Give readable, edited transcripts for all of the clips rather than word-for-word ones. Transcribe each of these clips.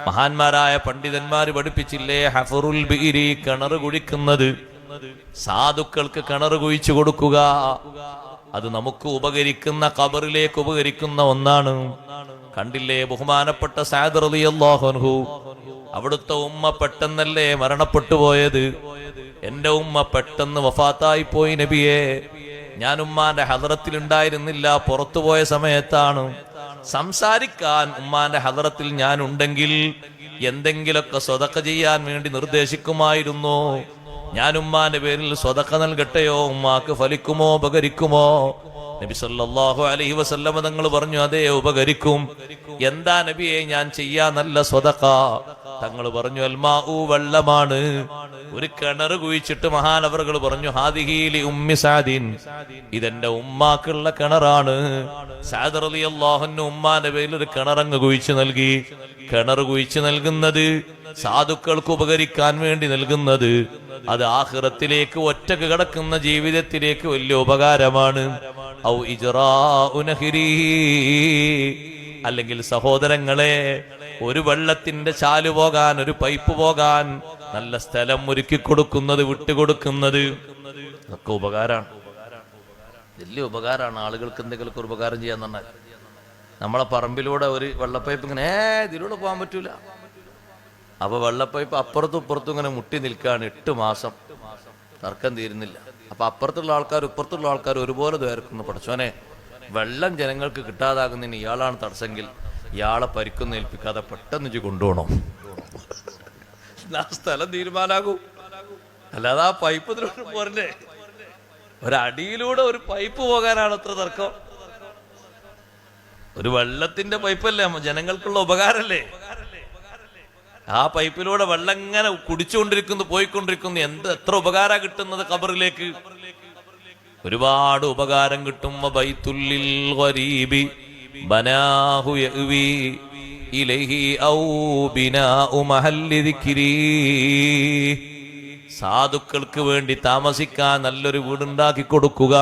മഹാന്മാരായ പണ്ഡിതന്മാര് പഠിപ്പിച്ചില്ലേ, ഹഫറുൽ ബിരി, കിണർ കുഴിക്കുന്നത്. സാധുക്കൾക്ക് കിണർ കുഴിച്ചു കൊടുക്കുക. അത് നമുക്ക് ഉപകരിക്കുന്ന, ഖബറിലേക്ക് ഉപകരിക്കുന്ന ഒന്നാണ്. കണ്ടില്ലേ ബഹുമാനപ്പെട്ട സഅദ് റളിയല്ലാഹു അൻഹു, അവിടുത്തെ ഉമ്മ പെട്ടെന്നല്ലേ മരണപ്പെട്ടു പോയത്. എന്റെ ഉമ്മ പെട്ടെന്ന് വഫാത്തായി പോയി നബിയെ. ഞാൻ ഉമ്മാന്റെ ഹദറത്തിൽ ഉണ്ടായിരുന്നില്ല, പുറത്തുപോയ സമയത്താണ്. സംസാരിക്കാൻ ഉമ്മാന്റെ ഹദറത്തിൽ ഞാൻ ഉണ്ടെങ്കിൽ എന്തെങ്കിലൊക്കെ സ്വതക്ക ചെയ്യാൻ വേണ്ടി നിർദ്ദേശിക്കുമായിരുന്നു. ഞാൻ ഉമ്മാന്റെ പേരിൽ സ്വതക്ക നൽകട്ടെയോ, ഉമ്മാക്ക് ഫലിക്കുമോ, ഉപകരിക്കുമോ? നബി സല്ലല്ലാഹു അലൈഹി വസല്ലമ തങ്ങൾ പറഞ്ഞു, അതേ ഉപകരിക്കും. എന്താ നബിയെ ഞാൻ ചെയ്യാ നല്ല സ്വതക്ക? തങ്ങൾ പറഞ്ഞു, അൽമാഉ, വെള്ളമാണ്. ഒരു കിണർ കുഴിച്ചിട്ട് മഹാനവറുകൾ പറഞ്ഞു, ഹാദിഹി ലി ഉമ്മി സഅദിൻ, ഇതെന്റെ ഉമ്മാക്കുള്ള കിണറാണ്. സഅദ് റളിയല്ലാഹു അൻഹു ഉമ്മാന്റെ പേരിൽ ഒരു കിണറങ്ങ് കുഴിച്ചു നൽകി. കിണർ കുഴിച്ചു നൽകുന്നത്, സാധുക്കൾക്ക് ഉപകരിക്കാൻ വേണ്ടി നൽകുന്നത്, അത് ആഖിറത്തിലേക്ക് ഒറ്റക്ക് കിടക്കുന്ന ജീവിതത്തിലേക്ക് വലിയ ഉപകാരമാണ്. ഔ ഇജ്റാഉ നഹ്രി, അല്ലെങ്കിൽ സഹോദരങ്ങളെ, ഒരു വെള്ളത്തിന്റെ ചാലു പോകാൻ, ഒരു പൈപ്പ് പോകാൻ നല്ല സ്ഥലം ഒരുക്കി കൊടുക്കുന്നത്, വിട്ടുകൊടുക്കുന്നത്, അതൊക്കെ ഉപകാരമാണ്. വലിയ ഉപകാരമാണ്. ആളുകൾക്ക് എന്തെങ്കിലുമൊക്കെ ഉപകാരം ചെയ്യാന്ന് പറഞ്ഞാൽ, നമ്മളെ പറമ്പിലൂടെ ഒരു വെള്ളപ്പൈപ്പ് ഇങ്ങനെ ഇതിലൂടെ പോകാൻ പറ്റൂല. അപ്പൊ വെള്ളപ്പൈപ്പ് അപ്പുറത്തും ഇപ്പുറത്തും ഇങ്ങനെ മുട്ടി നിൽക്കുകയാണ്. 8 മാസം തർക്കം തീരുന്നില്ല. അപ്പൊ അപ്പുറത്തുള്ള ആൾക്കാർ ഇപ്പുറത്തുള്ള ആൾക്കാർ ഒരുപോലെ ദ്വേർക്കുന്നു. പഠിച്ചോനെ, വെള്ളം ജനങ്ങൾക്ക് കിട്ടാതാകുന്നതിന് ഇയാളാണ് തടസ്സെങ്കിൽ ഇയാളെ പരിക്കൊന്നും ഏൽപ്പിക്കാതെ പെട്ടെന്ന് കൊണ്ടുപോകണം. സ്ഥലം തീരുമാനാകൂ. അല്ലാതെ ആ പൈപ്പ് പോരണ്ടേ? ഒരടിയിലൂടെ ഒരു പൈപ്പ് പോകാനാണ് അത്ര തർക്കം. ഒരു വെള്ളത്തിന്റെ പൈപ്പല്ലേ, ജനങ്ങൾക്കുള്ള ഉപകാരല്ലേ? ആ പൈപ്പിലൂടെ വെള്ളം ഇങ്ങനെ കുടിച്ചുകൊണ്ടിരിക്കുന്നു, പോയിക്കൊണ്ടിരിക്കുന്നു. എത്ര ഉപകാര കിട്ടുന്നത് ഖബറിലേക്ക്? ഒരുപാട് ഉപകാരം കിട്ടും. ബൈത്തുല്ലിൽ ഗരീബി ബനാഹു യഅ്വി ഇലൈഹി ഔ ബിനാഉ മഹല്ലി ദിക്രി. സാധുക്കൾക്ക് വേണ്ടി താമസിക്കാൻ നല്ലൊരു വീടുണ്ടാക്കി കൊടുക്കുക.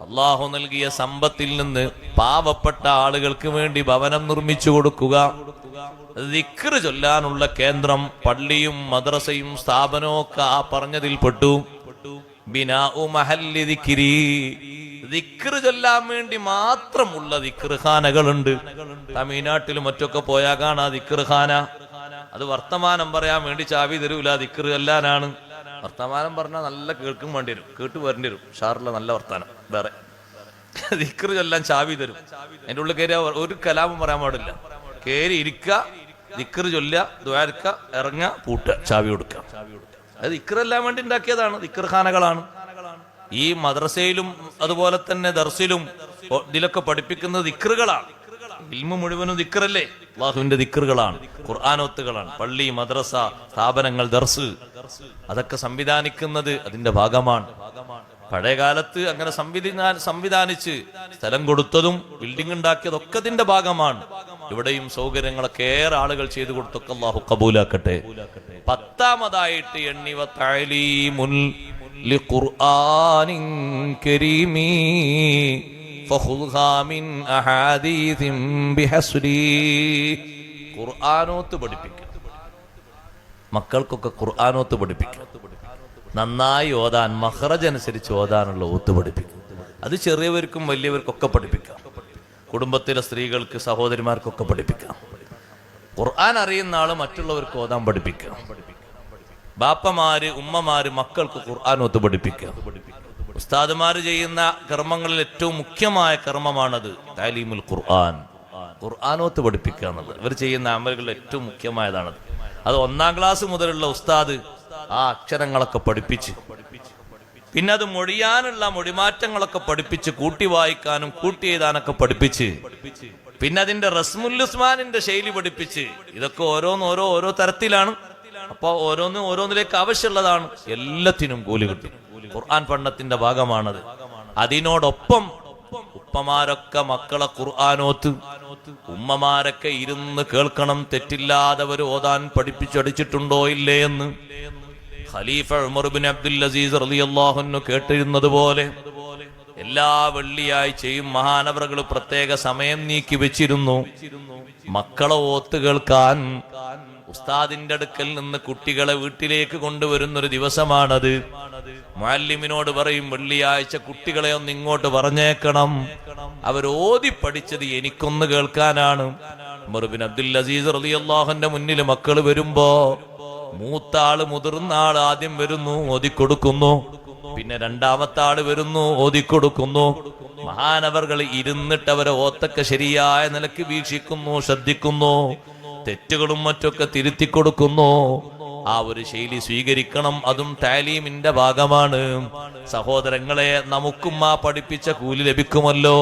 അള്ളാഹു നൽകിയ സമ്പത്തിൽ നിന്ന് പാവപ്പെട്ട ആളുകൾക്ക് വേണ്ടി ഭവനം നിർമ്മിച്ചു കൊടുക്കുക. ദിക്ർ ചൊല്ലാനുള്ള കേന്ദ്രം, പള്ളിയും മദ്രസയും സ്ഥാപനവും ഒക്കെ ആ പറഞ്ഞതിൽ പെട്ടു. ബിനാഉ മഹല്ലി ദിക്രി, ദിക്ർ ചൊല്ലാൻ വേണ്ടി മാത്രമുള്ള ദിക്ർ ഖാനകളുണ്ട്. തമിഴ്നാട്ടിലും മറ്റൊക്കെ പോയാൽ കാണാ ദിക്ർ ഖാന. അത് വർത്തമാനം പറയാൻ വേണ്ടി ചാവി തരൂല, ദിക്ർ ചൊല്ലാനാണ്. വർത്തമാനം പറഞ്ഞാൽ നല്ല കേൾക്കും വേണ്ടി വരും, കേട്ട് വരേണ്ടി വരും. ഷാറിലെ നല്ല വർത്താനം വേറെ. ദിക്ർ ചൊല്ലാൻ ചാവി തരും. അതിൻ്റെ ഉള്ളിൽ കയറിയ ഒരു കലാപം പറയാൻ പാടില്ല. കയറി ഇരിക്കുക, ദിക്ർ ചൊല്ലുക, ദ്വാരക്ക, ഇറങ്ങ, പൂട്ട, ചാവി കൊടുക്കുക. അത് ദിക്റെല്ലാം വേണ്ടി ഉണ്ടാക്കിയതാണ്, ദിക്ർ ഖാനകളാണ്. ഈ മദ്രസയിലും അതുപോലെ തന്നെ ദർസിലും ഇതിലൊക്കെ പഠിപ്പിക്കുന്നത് ദിക്റുകളാണ്. ഇൽമു മുഴുവനും ദിക്റല്ലേ? അല്ലാഹുവിന്റെ ദിക്റുകളാണ്, ഖുർആനോത്തുകളാണ്. പള്ളി, മദ്രസ, സ്ഥാപനങ്ങൾ, ദർസ്, അതൊക്കെ സംവിധാനിക്കുന്നത് അതിന്റെ ഭാഗമാണ്. പഴയ കാലത്ത് അങ്ങനെ സംവിധാനിച്ച് സ്ഥലം കൊടുത്തതും ബിൽഡിംഗ് ഉണ്ടാക്കിയതൊക്കെ അതിന്റെ ഭാഗമാണ്. ഇവിടെയും സൗകര്യങ്ങളൊക്കെ ഏറെ ആളുകൾ ചെയ്തു കൊടുത്തൊക്കെ അല്ലാഹു ഖബൂലാക്കട്ടെ. 10ാമതായിട്ട് എണ്ണിവ തഅലീമുൽ ലിഖുർആനിൻ കരീമി ഫഖുദ്ഹാ മിൻ അഹാദീസിൻ ബിഹസ്രി. ഖുർആനോത്ത് പഠിപ്പിക്കുക. മക്കൾക്കൊക്കെ ഖുർആനോത്ത് പഠിപ്പിക്കുക. നന്നായി ഓതാൻ, മഖ്റജ് അനുസരിച്ച് ഓതാനുള്ള ഓത്ത് പഠിപ്പിക്കും. അത് ചെറിയവർക്കും വലിയവർക്കൊക്കെ പഠിപ്പിക്കാം. കുടുംബത്തിലെ സ്ത്രീകൾക്ക്, സഹോദരിമാർക്കൊക്കെ പഠിപ്പിക്കാം. ഖുർആൻ അറിയുന്ന ആള് മറ്റുള്ളവർക്ക് ഓതാൻ പഠിപ്പിക്കാം. ബാപ്പമാര്, ഉമ്മമാര് മക്കൾക്ക് ഖുർആനോത്ത് പഠിപ്പിക്കാം. ഉസ്താദുമാര് ചെയ്യുന്ന കർമ്മങ്ങളിൽ ഏറ്റവും മുഖ്യമായ കർമ്മമാണത്, തഅലീമുൽ ഖുർആൻ. ഖുർആനോത്ത് പഠിപ്പിക്കുക എന്നുള്ളത് ഇവർ ചെയ്യുന്ന അമലുകളിൽ ഏറ്റവും മുഖ്യമായതാണത്. അത് 1ാം ക്ലാസ് മുതലുള്ള ഉസ്താദ് ആ അക്ഷരങ്ങളൊക്കെ പഠിപ്പിച്ച്, പിന്നെ അത് മൊഴിയാനുള്ള മൊഴിമാറ്റങ്ങളൊക്കെ പഠിപ്പിച്ച്, കൂട്ടി വായിക്കാനും കൂട്ടി എഴുതാനൊക്കെ പഠിപ്പിച്ച്, പിന്നെ അതിന്റെ റസ്മുൽ ഉസ്മാനിന്റെ ശൈലി പഠിപ്പിച്ച്, ഇതൊക്കെ ഓരോ തരത്തിലാണ്. അപ്പൊ ഓരോന്നിലേക്ക് ആവശ്യമുള്ളതാണ്. എല്ലാത്തിനും കൂലി കിട്ടും. ഖുർആൻ പഠനത്തിന്റെ ഭാഗമാണത്. അതിനോടൊപ്പം ഉപ്പമാരൊക്കെ മക്കളെ ഖുർആനോത്ത്, ഉമ്മമാരൊക്കെ ഇരുന്ന് കേൾക്കണം. തെറ്റില്ലാതെ അവർ ഓതാൻ പഠിപ്പിച്ചടിച്ചിട്ടുണ്ടോ ഇല്ലേ എന്ന് ഖലീഫ ഉമർ ഇബ്നു അബ്ദുൽ അസീസ് റളിയല്ലാഹു അൻഹു കേട്ടിരുന്നത് പോലെ എല്ലാ വെള്ളിയാഴ്ചയും മഹാനവറുകൾ പ്രത്യേക സമയം നീക്കി വെച്ചിരുന്നു മക്കളെ ഓത്ത് കേൾക്കാൻ. ഉസ്താദിന്റെ അടുക്കൽ നിന്ന് കുട്ടികളെ വീട്ടിലേക്ക് കൊണ്ടുവരുന്നൊരു ദിവസമാണത്. മുഅല്ലിമിനോട് പറയും, വെള്ളിയാഴ്ച കുട്ടികളെ ഒന്ന് ഇങ്ങോട്ട് പറഞ്ഞേക്കണം, അവർ ഓതി പഠിച്ചത് എനിക്കൊന്ന് കേൾക്കാനാണ്. ഉമർ ബിൻ അബ്ദുൽ അസീസ് റളിയല്ലാഹു അൻഹുവിന്റെ മുന്നിൽ മക്കൾ വരുമ്പോ മൂത്ത ആള് മുതിർന്ന ആള് ആദ്യം വരുന്നു, ഓതിക്കൊടുക്കുന്നു. പിന്നെ രണ്ടാമത്തെ ആള് വരുന്നു, ഓതിക്കൊടുക്കുന്നു. മഹാനവർകൾ ഇരുന്നിട്ട് അവരെ ഓത്തൊക്കെ ശരിയായ നിലക്ക് വീക്ഷിക്കുന്നു, ശ്രദ്ധിക്കുന്നു, തെറ്റുകളും മറ്റൊക്കെ തിരുത്തി കൊടുക്കുന്നു. ആ ഒരു ശൈലി സ്വീകരിക്കണം. അതും താലീമിന്റെ ഭാഗമാണ്. സഹോദരങ്ങളെ, നമുക്കും ആ പഠിപ്പിച്ച കൂലി ലഭിക്കുമല്ലോ.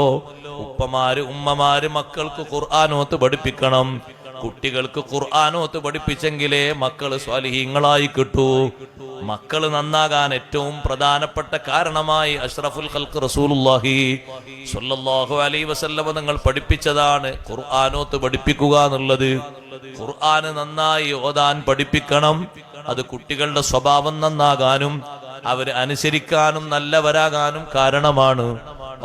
ഉപ്പമാര് ഉമ്മമാര് മക്കൾക്ക് ഖുർആനോത്ത് പഠിപ്പിക്കണം. കുട്ടികൾക്ക് ഖുർആനോത്ത് പഠിപ്പിച്ചെങ്കിലേ മക്കള് സ്വാലിഹീങ്ങളായി കിട്ടൂ. മക്കള് നന്നാകാൻ ഏറ്റവും പ്രധാനപ്പെട്ട കാരണമായി അഷ്റഫുൽ ഖൽഖ് റസൂലുള്ളാഹി സ്വല്ലല്ലാഹു അലൈഹി വസല്ലം തങ്ങൾ പഠിപ്പിച്ചതാണ് ഖുർആനോത്ത് പഠിപ്പിക്കുക എന്നുള്ളത്. ഖുർആന് നന്നായി ഓതാൻ പഠിപ്പിക്കണം. അത് കുട്ടികളുടെ സ്വഭാവം നന്നാകാനും അവര് അനുസരിക്കാനും നല്ലവരാകാനും കാരണമാണ്.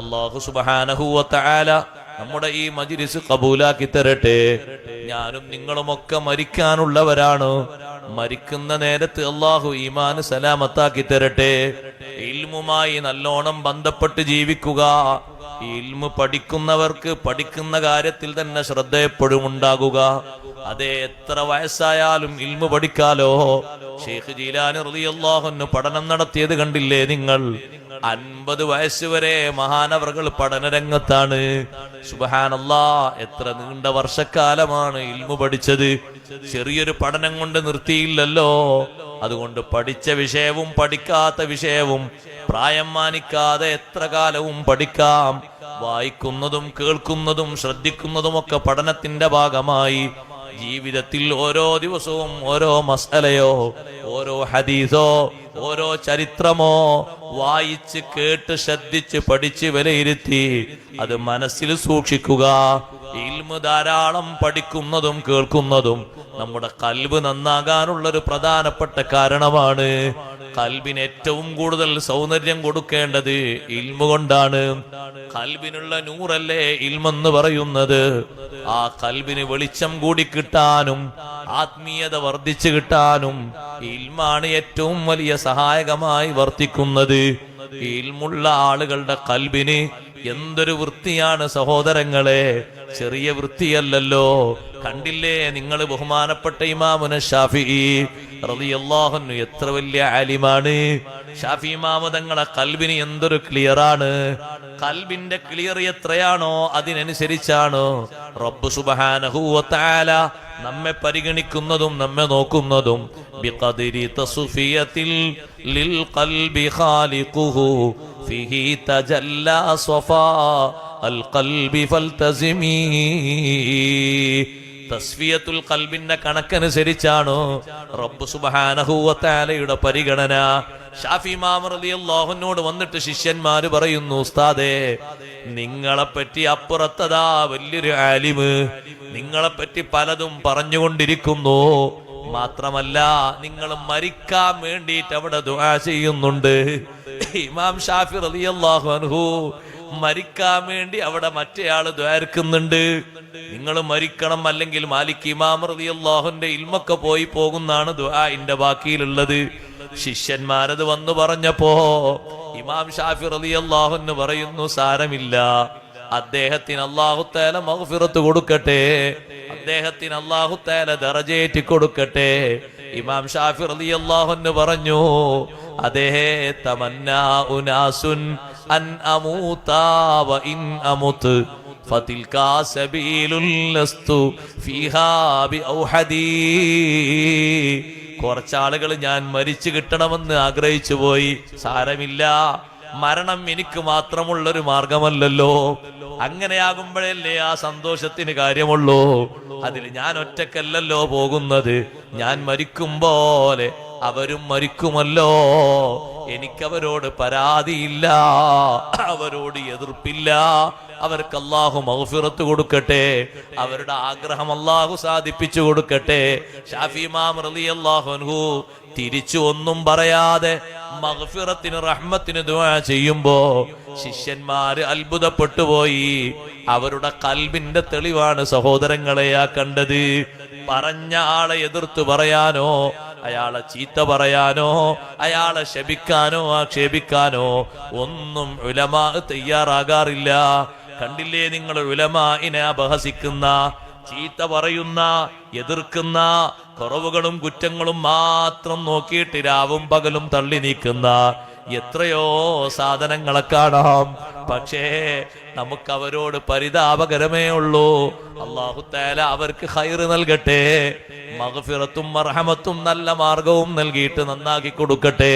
അല്ലാഹു സുബ്ഹാനഹു വ തആല നമ്മുടെ ഈ മജ്ലിസ് ഖബൂലാക്കി തരട്ടെ. ഞാനും നിങ്ങളുമൊക്കെ മരിക്കാനുള്ളവരാണ്. മരിക്കുന്ന നേരത്ത് അല്ലാഹു ഈമാന് സലാമത്താക്കി തരട്ടെ. ഇൽമുമായി നല്ലോണം ബന്ധപ്പെട്ട് ജീവിക്കുക. ഇൽമു പഠിക്കുന്നവർക്ക് പഠിക്കുന്ന കാര്യത്തിൽ തന്നെ ശ്രദ്ധ എപ്പോഴും ഉണ്ടാകുക. അതെ, എത്ര വയസ്സായാലും ഇൽമു പഠിക്കാലോ. ഷെയ്ഖ് ജീലാനി റളിയല്ലാഹു അൻഹു പഠനം നടത്തിയത് കണ്ടില്ലേ നിങ്ങൾ? 50 വയസ്സ് വരെ മഹാനവറുകൾ പഠനരംഗത്താണ്. സുബ്ഹാനല്ലാഹ്, എത്ര നീണ്ട വർഷക്കാലമാണ് ഇൽമു പഠിച്ചത്. ചെറിയൊരു പഠനം കൊണ്ട് നിർത്തിയില്ലല്ലോ. അതുകൊണ്ട് പഠിച്ച വിഷയവും പഠിക്കാത്ത വിഷയവും പ്രായം മാനിക്കാതെ എത്ര കാലവും പഠിക്കാം. വായിക്കുന്നതും കേൾക്കുന്നതും ശ്രദ്ധിക്കുന്നതുമൊക്കെ പഠനത്തിന്റെ ഭാഗമായി ജീവിതത്തിൽ ഓരോ ദിവസവും ഓരോ മസലയോ ഓരോ ഹദീസോ ഓരോ ചരിത്രമോ വായിച്ച് കേട്ട് ശ്രദ്ധിച്ച് പഠിച്ച് വിലയിരുത്തി അത് മനസ്സിൽ സൂക്ഷിക്കുക. ഇൽമു ധാരാളം പഠിക്കുന്നതും കേൾക്കുന്നതും നമ്മുടെ ഖൽബ് നന്നാകാനുള്ളൊരു പ്രധാനപ്പെട്ട കാരണമാണ്. ഖൽബിന് ഏറ്റവും കൂടുതൽ സൗന്ദര്യം കൊടുക്കേണ്ടത് ഇൽമു കൊണ്ടാണ്. ഖൽബിനുള്ള നൂറല്ലേ ഇൽമെന്ന് പറയുന്നത്. ആ ഖൽബിന് വെളിച്ചം കൂടി കിട്ടാനും ആത്മീയത വർദ്ധിച്ചു കിട്ടാനും ഇൽമാണ് ഏറ്റവും വലിയ സഹായകമായി വർത്തിക്കുന്നത്. ഇൽമുള്ള ആളുകളുടെ ഖൽബിന് എന്തൊരു വൃത്തിയാണ് സഹോദരങ്ങളെ, ചെറിയ വൃത്തിയല്ലല്ലോ. കണ്ടില്ലേ നിങ്ങൾ ബഹുമാനപ്പെട്ട ഇമാമുന ശാഫിഈ റളിയല്ലാഹു അൻഹു എത്ര വലിയ ആലിമാണ്. ഷാഫി ഇമാമു തങ്ങളെ ഖൽബിന് എന്തൊരു ക്ലിയറാണ്. ഖൽബിന്റെ ക്ലിയർ എത്രയാണോ അതിനനുസരിച്ചാണ് റബ്ബ് സുബ്ഹാനഹു വ തആല നമ്മെ പരിഗണിക്കുന്നതും നമ്മെ നോക്കുന്നതും. ബിഖദ്രി തസ്ഫിയത്തിൽ ലിൽ ഖൽബി ഖാലിഖുഹു ഫീഹി തജല്ലാ സ്വഫാ അൽ ഖൽബി ഫൽതസിമീ. തസ്ഫിയത്തുൽ ഖൽബിന്റെ കണക്കനുസരിച്ചാണ് റബ്ബ് സുബ്ഹാനഹു വ തആലയുടെ പരിഗണന. ഷാഫി ഇമാം റളിയല്ലാഹു അൻഹുവോട് വന്നിട്ട് ശിഷ്യന്മാര് പറയുന്നു, ഉസ്താദേ, നിങ്ങളെപ്പറ്റി അപ്പുറത്തതാ വലിയൊരു ആലിമ് നിങ്ങളെപ്പറ്റി പലതും പറഞ്ഞുകൊണ്ടിരിക്കുന്നു. മാത്രമല്ല നിങ്ങൾ മരിക്കാൻ വേണ്ടിയിട്ട് അവിടെ ദുആ ചെയ്യുന്നുണ്ട്. ഇമാം ഷാഫി റളിയല്ലാഹു അൻഹു മരിക്കാൻ വേണ്ടി അവിടെ മറ്റേയാള് ദ്വാരക്കുന്നുണ്ട്. നിങ്ങൾ മരിക്കണം, അല്ലെങ്കിൽ മാലിക് ഇമാം റളിയല്ലാഹുവിന്റെ ഇൽമൊക്കെ പോയി പോകുന്നാണ് ദുആഇന്റെ ബാക്കിയിലുള്ളത്. ശിഷ്യന്മാരത് വന്നു പറഞ്ഞപ്പോ ഇമാം ഷാഫി റളിയല്ലാഹു അൻഹു പറയുന്നു, സാരമില്ല, അദ്ദേഹത്തിന് അല്ലാഹു തആല മഗ്ഫിറത്ത് കൊടുക്കട്ടെ, അദ്ദേഹത്തിന് അല്ലാഹു തആല ദറജയേറ്റി കൊടുക്കട്ടെ. ഇമാം ഷാഫി റളിയല്ലാഹു അൻഹു പറഞ്ഞു, അതേ, തമന്നാ ഉനാസുൻ അൻ അമൂതാ വ ഇൻ അമുത് ഫതിൽകാ സബീലുൽ ലസ്തു ഫീഹാ ബിഔഹദീ. കുറച്ചാളുകൾ ഞാൻ മരിച്ചു കിട്ടണമെന്ന് ആഗ്രഹിച്ചു പോയി. സാരമില്ല, മരണം എനിക്ക് മാത്രമുള്ളൊരു മാർഗമല്ലല്ലോ. അങ്ങനെയാകുമ്പോഴല്ലേ ആ സന്തോഷത്തിന് കാര്യമുള്ളൂ. അതിൽ ഞാൻ ഒറ്റക്കല്ലല്ലോ പോകുന്നത്. ഞാൻ മരിക്കും പോലെ അവരും മരിക്കുമല്ലോ എനിക്കവരോട് പരാതിയില്ല, അവരോട് എതിർപ്പില്ല. അവർക്ക് അല്ലാഹു മഗ്ഫിറത്ത് കൊടുക്കട്ടെ, അവരുടെ ആഗ്രഹം അല്ലാഹു സാധിപ്പിച്ചു കൊടുക്കട്ടെ. ഷാഫി ഇമാം റളിയല്ലാഹു അൻഹു തിരിച്ചു ഒന്നും പറയാതെ മഗ്ഫിറത്തിന് റഹ്മത്തിന് ദുആ ചെയ്യുമ്പോ ശിഷ്യന്മാര് അത്ഭുതപ്പെട്ടു പോയി. അവരുടെ ഖൽബിന്റെ തെളിവാണ് സഹോദരങ്ങളെ ആ കണ്ടത്. പറഞ്ഞ ആളെ എതിർത്ത് പറയാനോ, അയാളെ ചീത്ത പറയാനോ, അയാളെ ശപിക്കാനോ ആക്ഷേപിക്കാനോ ഒന്നും ഉലമാ തയ്യാറാകാറില്ല. കണ്ടില്ലേ നിങ്ങൾ ഉലമാഇനെ അപഹസിക്കുന്ന, ചീത്ത പറയുന്ന, എതിർക്കുന്ന, കുറവുകളും കുറ്റങ്ങളും മാത്രം നോക്കിയിട്ട് രാവും പകലും തള്ളി നീക്കുന്ന എത്രയോ സാധനങ്ങളെ കാണാം. പക്ഷേ നമുക്ക് അവരോട് പരിതാപകരമേ ഉള്ളൂ. അല്ലാഹു തആല അവർക്ക് ഖൈറ് നൽകട്ടെ, മഗ്ഫിറത്തും മർഹമത്തും നല്ല മാർഗവും നൽകിയിട്ട് നന്നാക്കി കൊടുക്കട്ടെ.